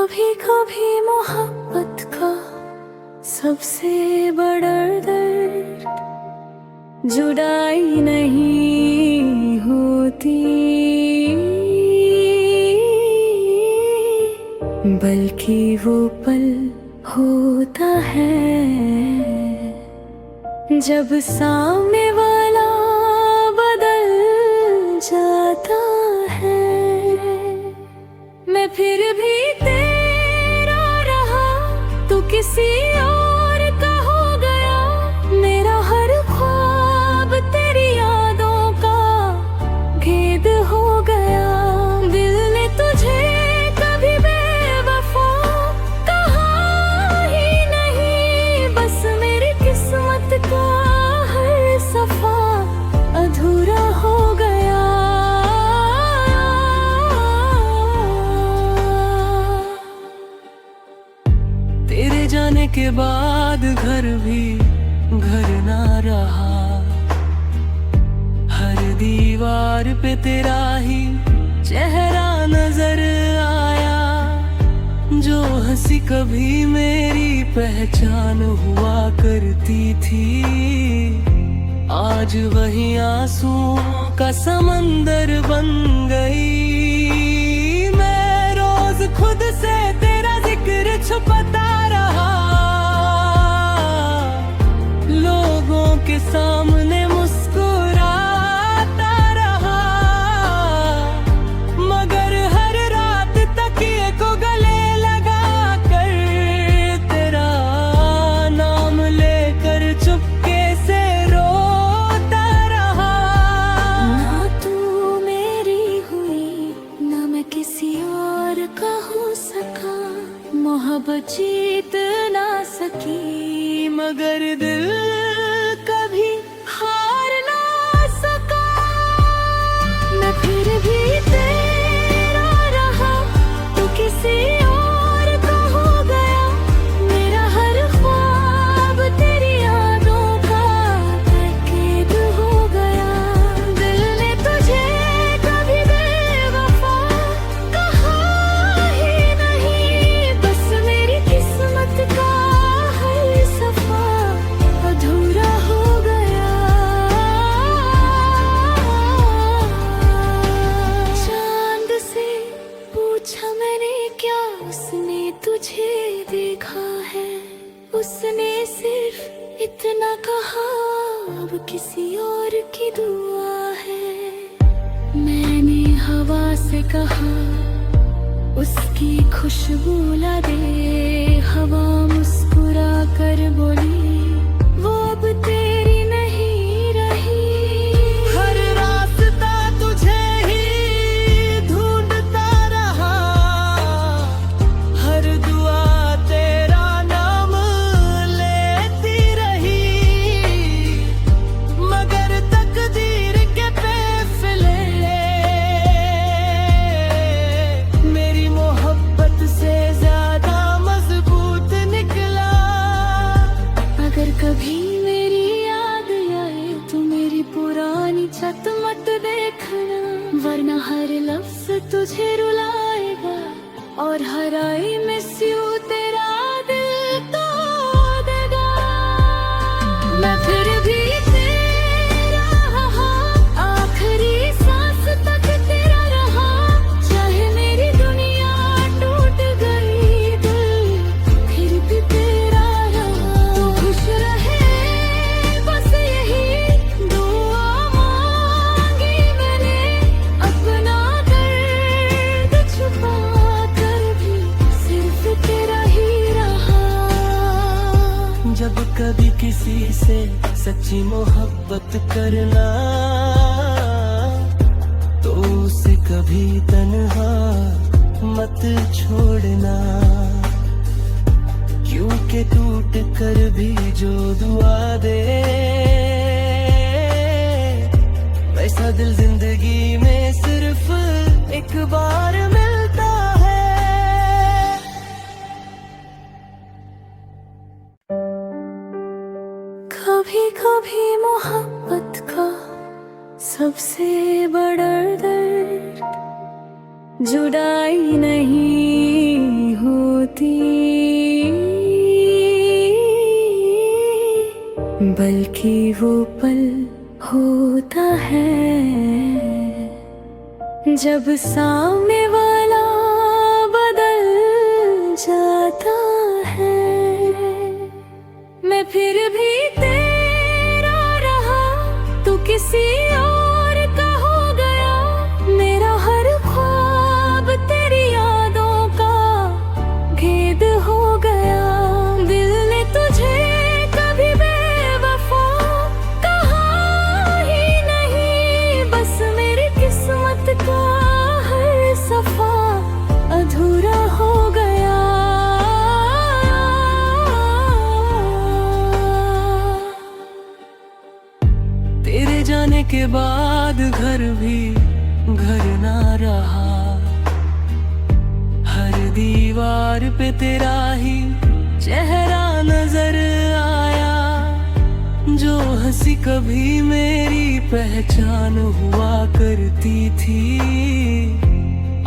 कभी कभी मोहब्बत का सबसे बड़ा दर्द जुदाई नहीं होती, बल्कि वो पल होता है जब सामने वाला बदल जाता है। मैं फिर भी तेरा रहा, तू किसी और का हो गया। मेरा हर ख्वाब तेरी यादों का खेद हो गया। दिल ने तुझे कभी बेवफा कहा ही नहीं, बस मेरी किस्मत का हर सफा अधूरा हो गया। तेरे जाने के बाद घर भी घर ना रहा, हर दीवार पे तेरा ही चेहरा नजर आया। जो हंसी कभी मेरी पहचान हुआ करती थी, आज वही आंसुओं का समंदर बन गई। मैं रोज खुद से तेरा जिक्र छुपाता रहा, लोगों के सामने मुस्कुराता रहा, मगर हर रात तकिए को गले लगा कर तेरा नाम लेकर चुपके से रोता रहा। ना तू मेरी हुई, ना मैं किसी और का हो सका। मोहब्बत जीत ना सकी, मगर दिल कभी हार ना सका। मैं फिर भी तेरा रहा, तू किसी और का हो गया। मेरा हर ख्वाब तेरी यादों का कैद हो गया। दिल ने तुझे कभी बेवफा कहा ही नहीं, बस मेरी किस्मत का हर सफा अधूरा हो गया। चांद से पूछा मैंने क्या उसने तुझे देखा है, उसने सिर्फ इतना कहा अब किसी और की दुआ है। मैंने हवा से कहा उसकी खुशबू ला दे, हवा मुस्कुरा कर बोली वो अब तेरी नहीं रही। हर रास्ता तुझे ही ढूंढता रहा, हर दुआ तेरा नाम लेती रही, मगर तकदीर के फैसले मेरी मोहब्बत से ज्यादा मजबूत निकला। अगर कभी मेरी याद आए तो मेरी पुरानी छत मत देखना, वरना हर लफ्ज तुझे रुलाएगा और हर आई मिस यू तेरा दिल तोड़ देगा। मैं फिर भी तेरा रहा, आखिरी सांस तक तेरा रहा। चाहे मेरी दुनिया टूट गई, दिल फिर भी तेरा रहा। तू खुश रहे बस यही दुआ मांगी मैंने, अपना दर्द छुपा कर भी सिर्फ तेरा ही रहा। जब कभी किसी से सच्ची मोहब्बत करना, तो उसे कभी तन्हा मत छोड़ना, क्योंकि टूट कर भी जो दुआ दे, वैसा दिल जिंदगी में सिर्फ एक बार मिलता है। कभी कभी मोहब्बत का सबसे बड़ा दर्द जुदाई नहीं हो होती, बल्कि वो पल होता है जब सामने वाला बदल जाता है। मैं फिर भी तेरा रहा, तू किसी और का हो गया। मेरा हर ख्वाब तेरी यादों का भेद हो गया। दिल ने तुझे कभी बेवफा कहा ही नहीं, बस मेरी किस्मत का हर सफा अधूरा हो गया। तेरे जाने के बाद घर भी घर ना रहा। हर दीवार पे तेरा ही चेहरा नजर आया। जो हंसी कभी मेरी पहचान हुआ करती थी,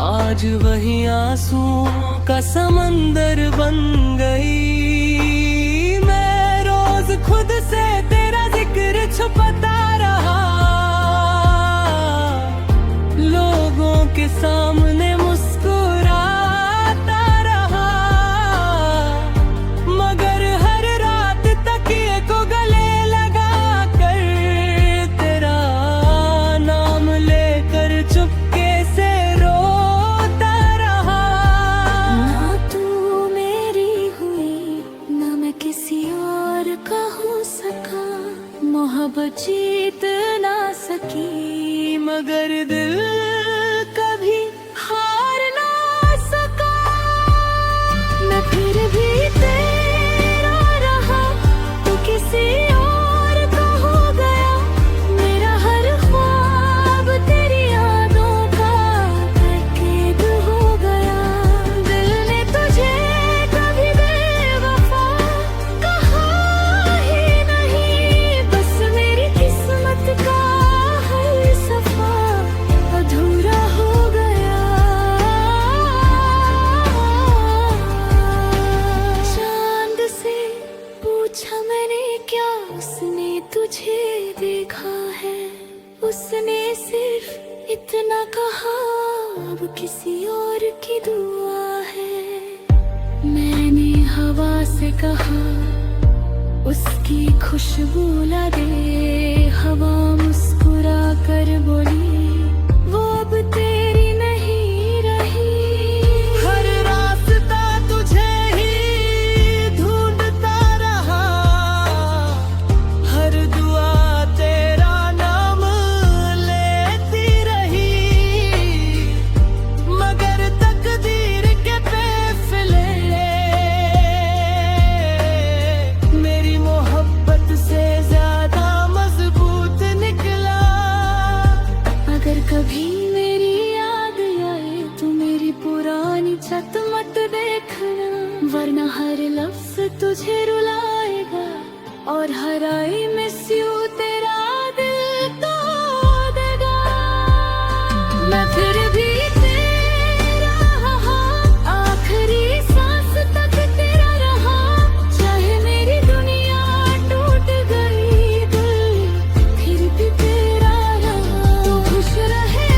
आज वही आंसुओं का समंदर बन गई। मैं रोज खुद से तेरा जिक्र छुपाता रहा, लोगों के सामने मुस्कुराता रहा, मगर हर रात तकिए को गले लगा कर तेरा नाम लेकर चुपके से रोता रहा। ना तू मेरी हुई, ना मैं किसी और का हो सका। मोहब्बत जीत ना सकी, मगर दिल कभी हार ना सका। मैं फिर भी तेरा रहा, तू किसी और का हो गया। मेरा हर ख्वाब तेरी यादों का कैद हो गया। दिल ने तुझे कभी बेवफा कहा ही नहीं, बस मेरी किस्मत का हर सफा अधूरा हो गया। चांद से पूछा मैंने क्या उसने तुझे देखा है। उसने सिर्फ इतना कहा, अब किसी और की दुआ है। मैंने हवा से कहा, उसकी खुशबू ला दे। हवा मुस्कुरा कर बोली, वो अब तेरी नहीं रही। हर रास्ता तुझे ही ढूंढता रहा, हर दुआ तेरा नाम लेती रही, मगर तकदीर के फैसले मेरी मोहब्बत से ज्यादा मजबूत निकला। अगर कभी मेरी याद आए तो मेरी पुरानी छत मत देखना, वरना हर लफ्ज तुझे रुलाएगा और हर आई मिस यू तेरा दिल तोड़ देगा। मैं फिर भी तेरा रहा, आखिरी सांस तक तेरा रहा। चाहे मेरी दुनिया टूट गई, दिल फिर भी तेरा रहा। तू खुश रहे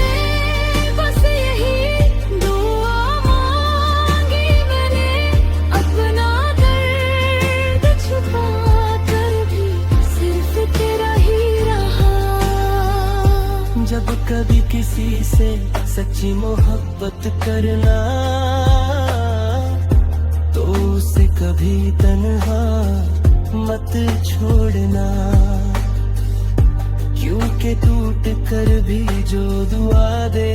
बस यही दुआ मांगी मैंने। अपना दर्द छुपा कर भी सिर्फ तेरा ही रहा। जब कभी किसी से सच्ची मोहब्बत करना, तो उसे कभी तन्हा मत छोड़ना। क्योंकि टूट कर भी जो दुआ दे,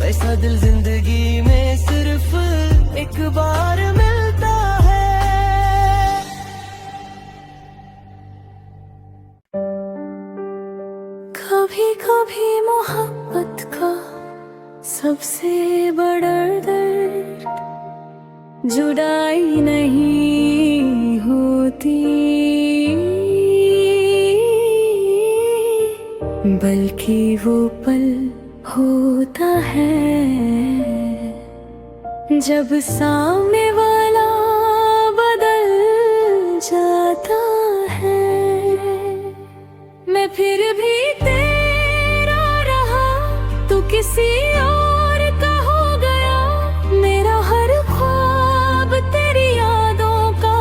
वैसा दिल जिंदगी में सिर्फ एक बार मिलता है। कभी कभी मोहब्बत का सबसे बड़ा दर्द जुदाई नहीं होती, बल्कि वो पल होता है जब सामने वाला बदल जाता है, मैं फिर भी तेरा रहा, तू किसी और का हो गया। मेरा हर ख्वाब तेरी यादों का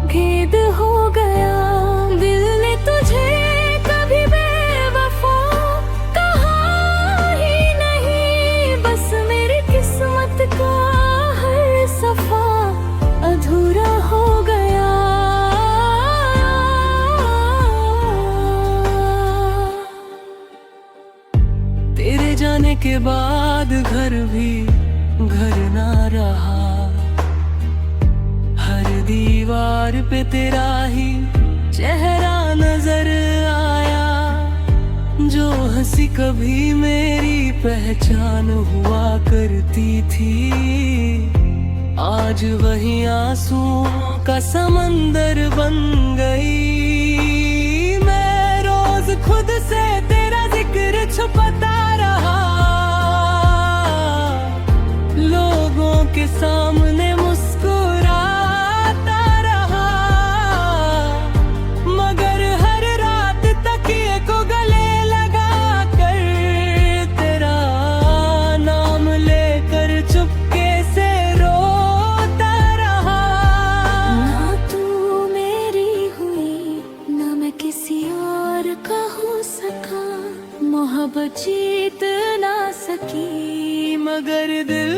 भेद हो गया। दिल ने तुझे कभी बेवफा कहा ही नहीं, बस मेरी किस्मत का हर सफा अधूरा हो गया। तेरे जाने के बाद घर भी घर ना रहा, हर दीवार पे तेरा ही चेहरा नजर आया। जो हंसी कभी मेरी पहचान हुआ करती थी, आज वही आंसुओं का समंदर बन गई। मैं रोज खुद से तेरा जिक्र छुपाता रहा, लोगों के सामने मुस्कुराता रहा, मगर हर रात तकिए को गले लगा कर तेरा नाम लेकर चुपके से रोता रहा। ना तू मेरी हुई, ना मैं किसी और का हो सका। मोहब्बत जीत ना सकी, मगर दिल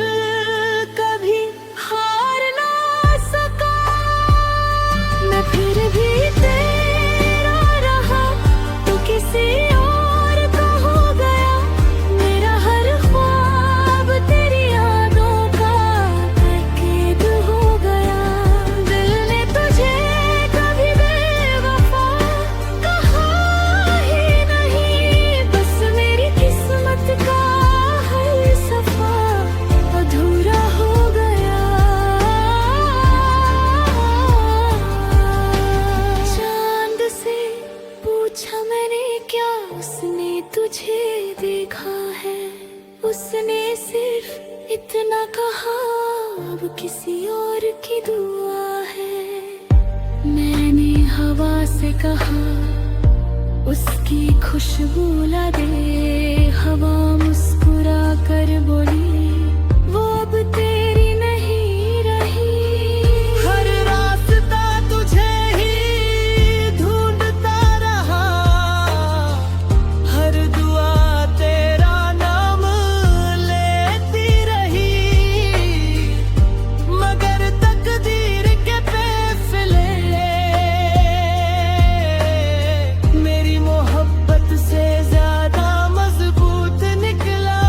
कभी हार ना सका। मैं फिर भी तेरा रहा, तू किसी और का हो गया। मेरा हर ख्वाब तेरी यादों का कैद हो गया। दिल ने तुझे कभी बेवफा कहा ही नहीं, बस मेरी किस्मत का हर सफा अधूरा हो गया। चांद से पूछा मैंने क्या उसने तुझे देखा है, उसने सिर्फ इतना कहा अब किसी और की दुआ है। मैंने हवा से कहा उसकी खुशबू ला दे, हवा मुस्कुरा कर बोली वो अब तेरी नहीं रही। हर रास्ता तुझे ही ढूंढता रहा, हर दुआ तेरा नाम लेती रही, मगर तकदीर के फैसले मेरी मोहब्बत से ज्यादा मजबूत निकला।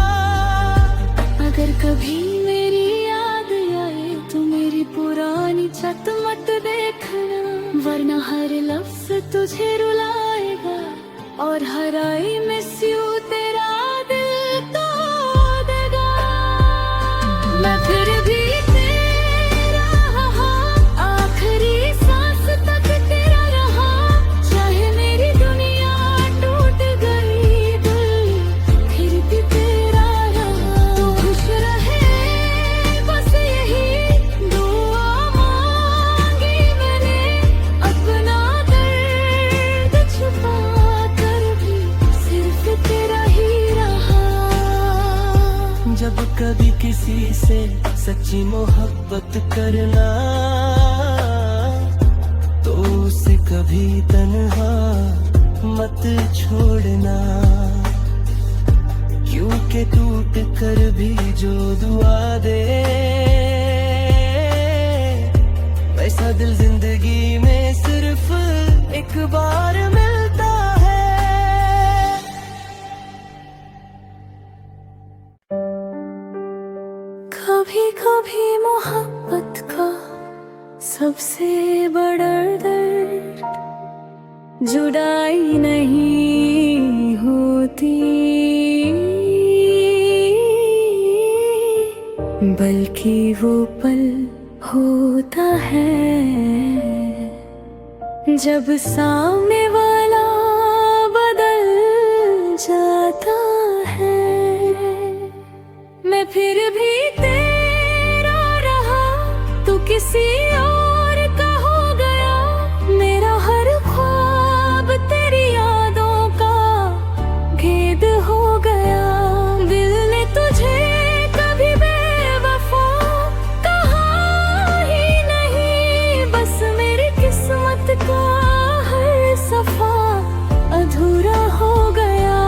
अगर कभी मेरी याद आए तो मेरी पुरानी छत मत देखना, वरना हर लफ्ज तुझे रुलाएगा और हर आई मिस यू तेरा दिल तोड़ देगा। मैं फिर भी तेरा रहा, आखिरी सांस तक तेरा रहा। चाहे मेरी दुनिया टूट गई, दिल फिर भी तेरा रहा। तू खुश रहे बस यही दुआ मांगी मैंने, अपना दर्द छुपा कर भी सिर्फ तेरा ही रहा। जब कभी किसी से सच्ची मोहब्बत करना, तो उसे कभी तन्हा मत छोड़ना, क्योंकि टूट कर भी जो दुआ दे, वैसा दिल जिंदगी में सिर्फ एक बार मिलता है। कभी कभी मोहब्बत का सबसे बड़ा दर्द जुदाई नहीं होती, बल्कि वो पल होता है जब सामने वाला बदल जाता है। मैं फिर भी तेरा किसी और का हो गया। मेरा हर ख्वाब तेरी यादों का खेद हो गया। दिल ने तुझे कभी बेवफा कहा ही नहीं। बस मेरी किस्मत का हर सफा अधूरा हो गया।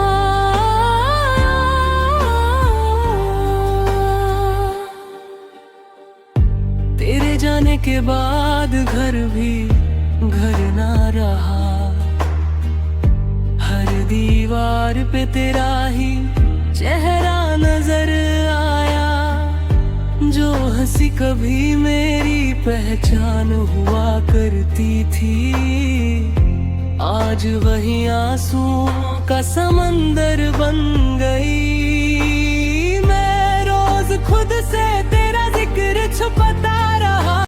तेरे जाने के बाद घर भी घर ना रहा। हर दीवार पे तेरा ही चेहरा नजर आया। जो हंसी कभी मेरी पहचान हुआ करती थी, आज वही आंसुओं का समंदर बन गई। मैं रोज खुद से